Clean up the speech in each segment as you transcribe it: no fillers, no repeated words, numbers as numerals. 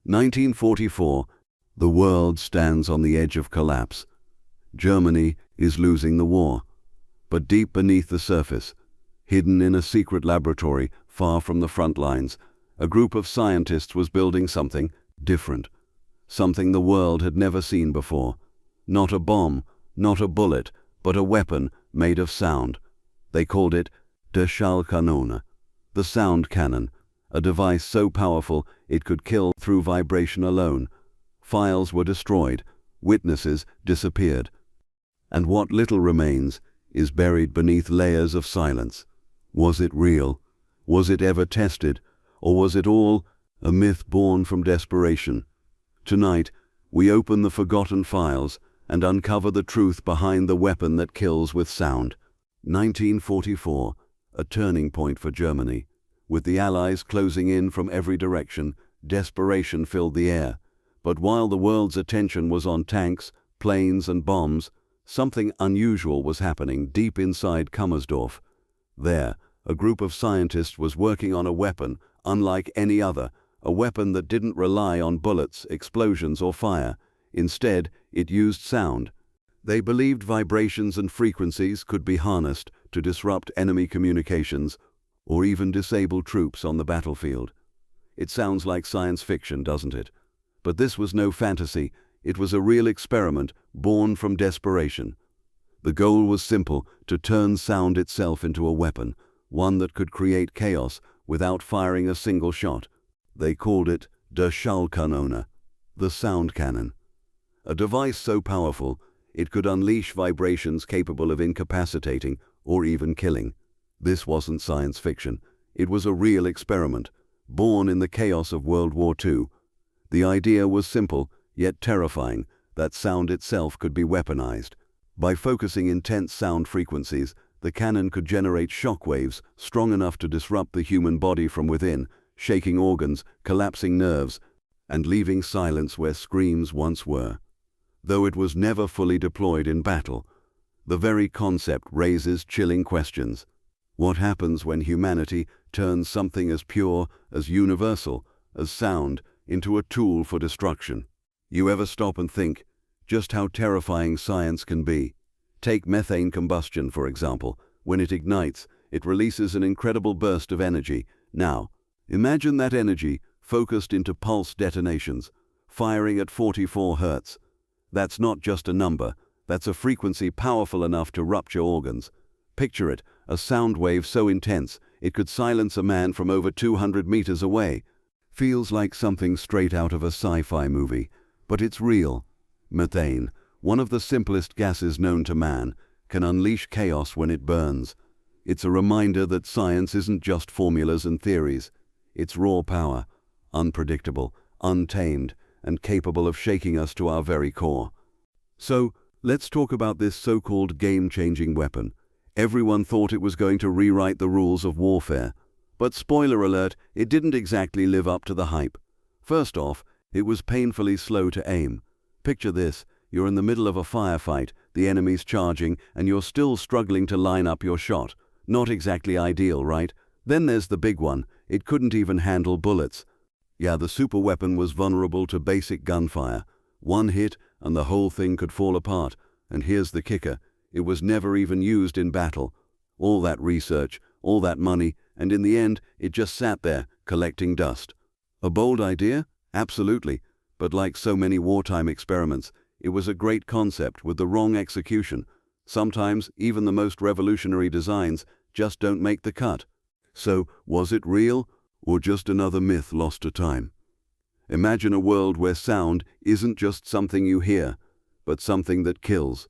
1944. The world stands on the edge of collapse. Germany is losing the war. But deep beneath the surface, hidden in a secret laboratory far from the front lines, a group of scientists was building something different. Something the world had never seen before. Not a bomb, not a bullet, but a weapon made of sound. They called it the Schallkanone, the sound cannon, a device so powerful it could kill through vibration alone. Files were destroyed, witnesses disappeared, and what little remains is buried beneath layers of silence. Was it real? Was it ever tested? Or was it all a myth born from desperation? Tonight, we open the forgotten files and uncover the truth behind the weapon that kills with sound. 1944, a turning point for Germany. With the Allies closing in from every direction, desperation filled the air. But while the world's attention was on tanks, planes and bombs, something unusual was happening deep inside Kummersdorf. There, a group of scientists was working on a weapon unlike any other, a weapon that didn't rely on bullets, explosions or fire. Instead, it used sound. They believed vibrations and frequencies could be harnessed to disrupt enemy communications or even disable troops on the battlefield. It sounds like science fiction, doesn't it? But this was no fantasy. It was a real experiment born from desperation. The goal was simple: to turn sound itself into a weapon, one that could create chaos without firing a single shot. They called it the Schallkanone, the sound cannon. A device so powerful, it could unleash vibrations capable of incapacitating or even killing. This wasn't science fiction. It was a real experiment, born in the chaos of World War II. The idea was simple, yet terrifying, that sound itself could be weaponized. By focusing intense sound frequencies, the cannon could generate shock waves strong enough to disrupt the human body from within, shaking organs, collapsing nerves, and leaving silence where screams once were. Though it was never fully deployed in battle, the very concept raises chilling questions. What happens when humanity turns something as pure, as universal, as sound into a tool for destruction? You ever stop and think just how terrifying science can be? Take methane combustion, for example. When it ignites, it releases an incredible burst of energy. Now, imagine that energy focused into pulse detonations, firing at 44 Hz. That's not just a number, that's a frequency powerful enough to rupture organs. Picture it, a sound wave so intense it could silence a man from over 200 meters away. Feels like something straight out of a sci-fi movie, but it's real. Methane, one of the simplest gases known to man, can unleash chaos when it burns. It's a reminder that science isn't just formulas and theories. It's raw power, unpredictable, untamed, and capable of shaking us to our very core. So, let's talk about this so-called game-changing weapon. Everyone thought it was going to rewrite the rules of warfare. But spoiler alert, it didn't exactly live up to the hype. First off, it was painfully slow to aim. Picture this: you're in the middle of a firefight, the enemy's charging, and you're still struggling to line up your shot. Not exactly ideal, right? Then there's the big one. It couldn't even handle bullets. Yeah, the superweapon was vulnerable to basic gunfire. One hit and the whole thing could fall apart. And here's the kicker: it was never even used in battle. All that research, all that money, and in the end, it just sat there, collecting dust. A bold idea? Absolutely. But like so many wartime experiments, it was a great concept with the wrong execution. Sometimes, even the most revolutionary designs just don't make the cut. So, was it real, or just another myth lost to time? Imagine a world where sound isn't just something you hear, but something that kills.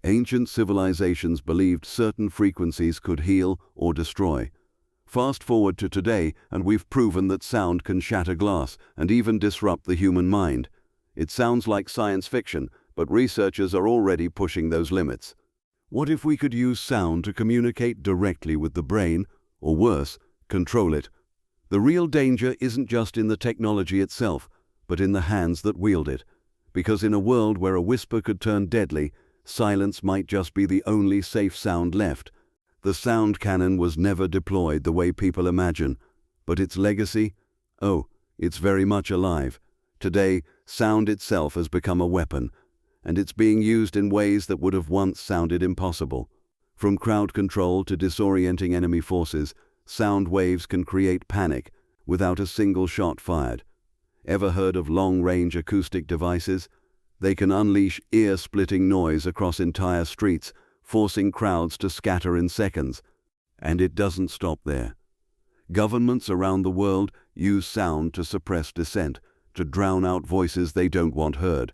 Ancient civilizations believed certain frequencies could heal or destroy. Fast forward to today, and we've proven that sound can shatter glass and even disrupt the human mind. It sounds like science fiction, but researchers are already pushing those limits. What if we could use sound to communicate directly with the brain, or worse, control it? The real danger isn't just in the technology itself, but in the hands that wield it. Because in a world where a whisper could turn deadly, silence might just be the only safe sound left. The sound cannon was never deployed the way people imagine, but its legacy? Oh, it's very much alive. Today, sound itself has become a weapon, and it's being used in ways that would have once sounded impossible. From crowd control to disorienting enemy forces, sound waves can create panic without a single shot fired. Ever heard of long-range acoustic devices? They can unleash ear-splitting noise across entire streets, forcing crowds to scatter in seconds. And it doesn't stop there. Governments around the world use sound to suppress dissent, to drown out voices they don't want heard.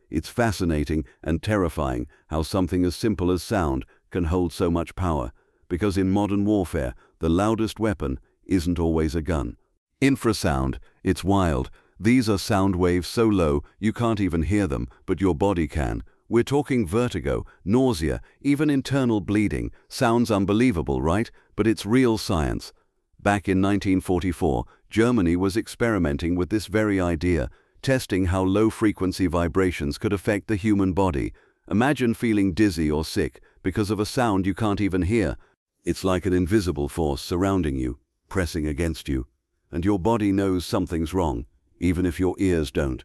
It's fascinating and terrifying how something as simple as sound can hold so much power, because in modern warfare, the loudest weapon isn't always a gun. Infrasound, it's wild. These are sound waves so low you can't even hear them, but your body can. We're talking vertigo, nausea, even internal bleeding. Sounds unbelievable, right? But it's real science. Back in 1944, Germany was experimenting with this very idea, testing how low-frequency vibrations could affect the human body. Imagine feeling dizzy or sick because of a sound you can't even hear. It's like an invisible force surrounding you, pressing against you, and your body knows something's wrong, even if your ears don't.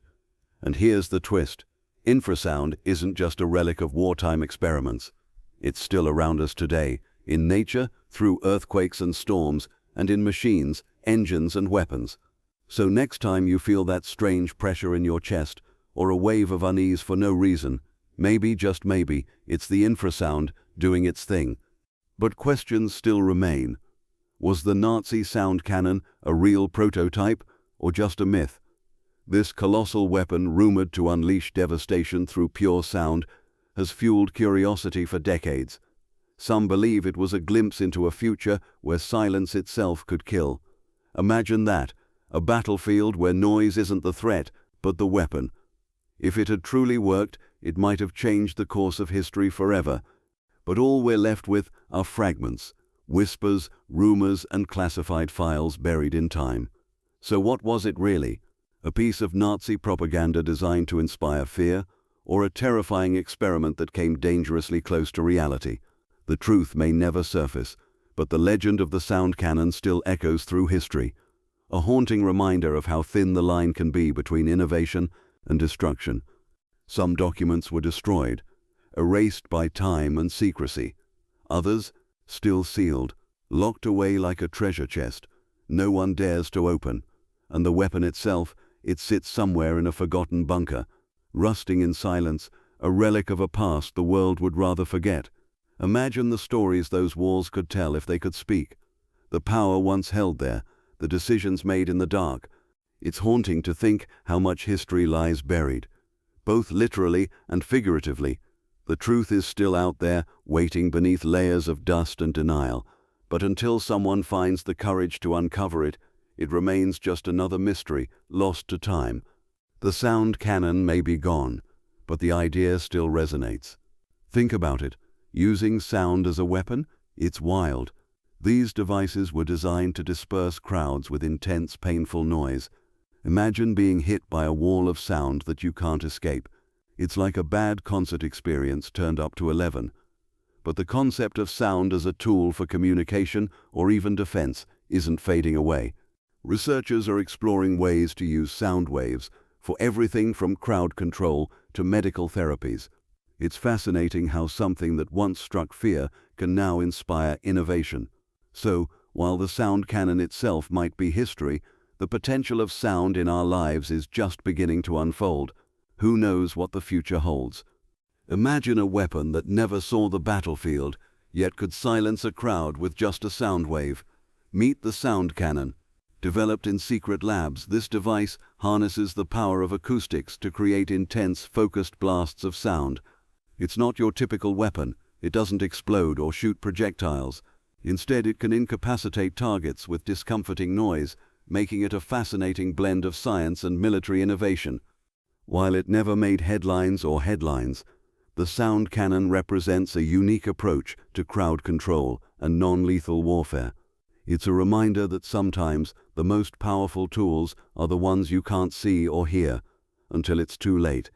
And here's the twist. Infrasound isn't just a relic of wartime experiments. It's still around us today, in nature, through earthquakes and storms, and in machines, engines and weapons. So next time you feel that strange pressure in your chest, or a wave of unease for no reason, maybe, just maybe, it's the infrasound doing its thing. But questions still remain. Was the Nazi sound cannon a real prototype, or just a myth? This colossal weapon, rumored to unleash devastation through pure sound, has fueled curiosity for decades. Some believe it was a glimpse into a future where silence itself could kill. Imagine that, a battlefield where noise isn't the threat, but the weapon. If it had truly worked, it might have changed the course of history forever. But all we're left with are fragments, whispers, rumors, and classified files buried in time. So what was it really? A piece of Nazi propaganda designed to inspire fear, or a terrifying experiment that came dangerously close to reality? The truth may never surface, but the legend of the sound cannon still echoes through history, a haunting reminder of how thin the line can be between innovation and destruction. Some documents were destroyed, erased by time and secrecy. Others, still sealed, locked away like a treasure chest, no one dares to open. And the weapon itself, it sits somewhere in a forgotten bunker, rusting in silence, a relic of a past the world would rather forget. Imagine the stories those walls could tell if they could speak. The power once held there, the decisions made in the dark. It's haunting to think how much history lies buried, both literally and figuratively. The truth is still out there, waiting beneath layers of dust and denial. But until someone finds the courage to uncover it, it remains just another mystery, lost to time. The sound cannon may be gone, but the idea still resonates. Think about it. Using sound as a weapon? It's wild. These devices were designed to disperse crowds with intense, painful noise. Imagine being hit by a wall of sound that you can't escape. It's like a bad concert experience turned up to 11. But the concept of sound as a tool for communication or even defense isn't fading away. Researchers are exploring ways to use sound waves for everything from crowd control to medical therapies. It's fascinating how something that once struck fear can now inspire innovation. So, while the sound cannon itself might be history, the potential of sound in our lives is just beginning to unfold. Who knows what the future holds? Imagine a weapon that never saw the battlefield, yet could silence a crowd with just a sound wave. Meet the sound cannon. Developed in secret labs, this device harnesses the power of acoustics to create intense, focused blasts of sound. It's not your typical weapon. It doesn't explode or shoot projectiles. Instead, it can incapacitate targets with discomforting noise, making it a fascinating blend of science and military innovation. While it never made headlines, the sound cannon represents a unique approach to crowd control and non-lethal warfare. It's a reminder that sometimes the most powerful tools are the ones you can't see or hear until it's too late.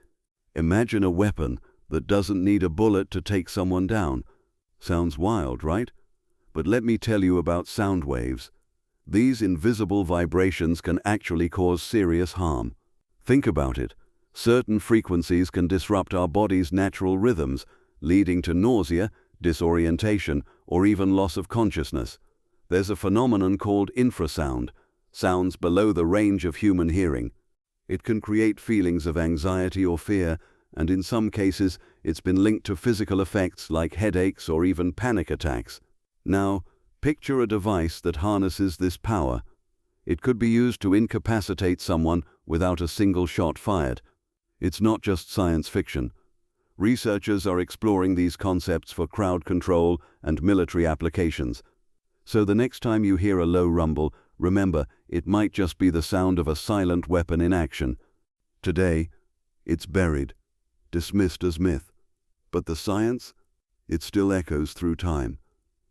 Imagine a weapon that doesn't need a bullet to take someone down. Sounds wild, right? But let me tell you about sound waves. These invisible vibrations can actually cause serious harm. Think about it. Certain frequencies can disrupt our body's natural rhythms, leading to nausea, disorientation, or even loss of consciousness. There's a phenomenon called infrasound, sounds below the range of human hearing. It can create feelings of anxiety or fear, and in some cases, it's been linked to physical effects like headaches or even panic attacks. Now, picture a device that harnesses this power. It could be used to incapacitate someone without a single shot fired. It's not just science fiction. Researchers are exploring these concepts for crowd control and military applications. So the next time you hear a low rumble, remember, it might just be the sound of a silent weapon in action. Today, it's buried, dismissed as myth. But the science? It still echoes through time.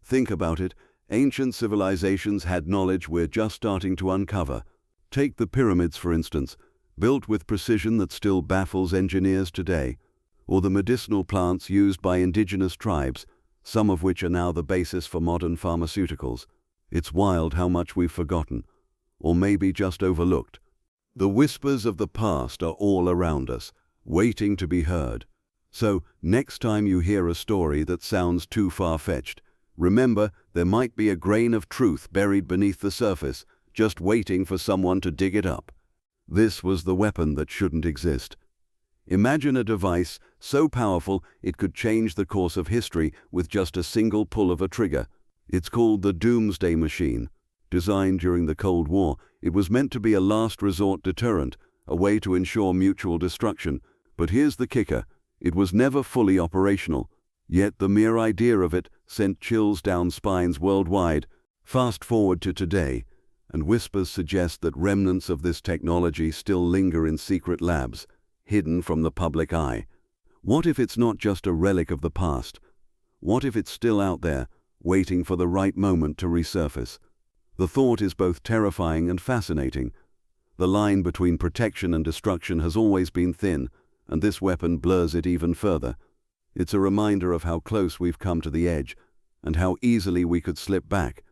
Think about it. Ancient civilizations had knowledge we're just starting to uncover. Take the pyramids, for instance, built with precision that still baffles engineers today, or the medicinal plants used by indigenous tribes, some of which are now the basis for modern pharmaceuticals. It's wild how much we've forgotten, or maybe just overlooked. The whispers of the past are all around us, waiting to be heard. So, next time you hear a story that sounds too far-fetched, remember there might be a grain of truth buried beneath the surface, just waiting for someone to dig it up. This was the weapon that shouldn't exist. Imagine a device so powerful it could change the course of history with just a single pull of a trigger. It's called the Doomsday Machine. Designed during the Cold War, it was meant to be a last resort deterrent, a way to ensure mutual destruction. But here's the kicker: it was never fully operational. Yet the mere idea of it sent chills down spines worldwide. Fast forward to today, and whispers suggest that remnants of this technology still linger in secret labs, hidden from the public eye. What if it's not just a relic of the past? What if it's still out there, waiting for the right moment to resurface? The thought is both terrifying and fascinating. The line between protection and destruction has always been thin, and this weapon blurs it even further. It's a reminder of how close we've come to the edge, and how easily we could slip back.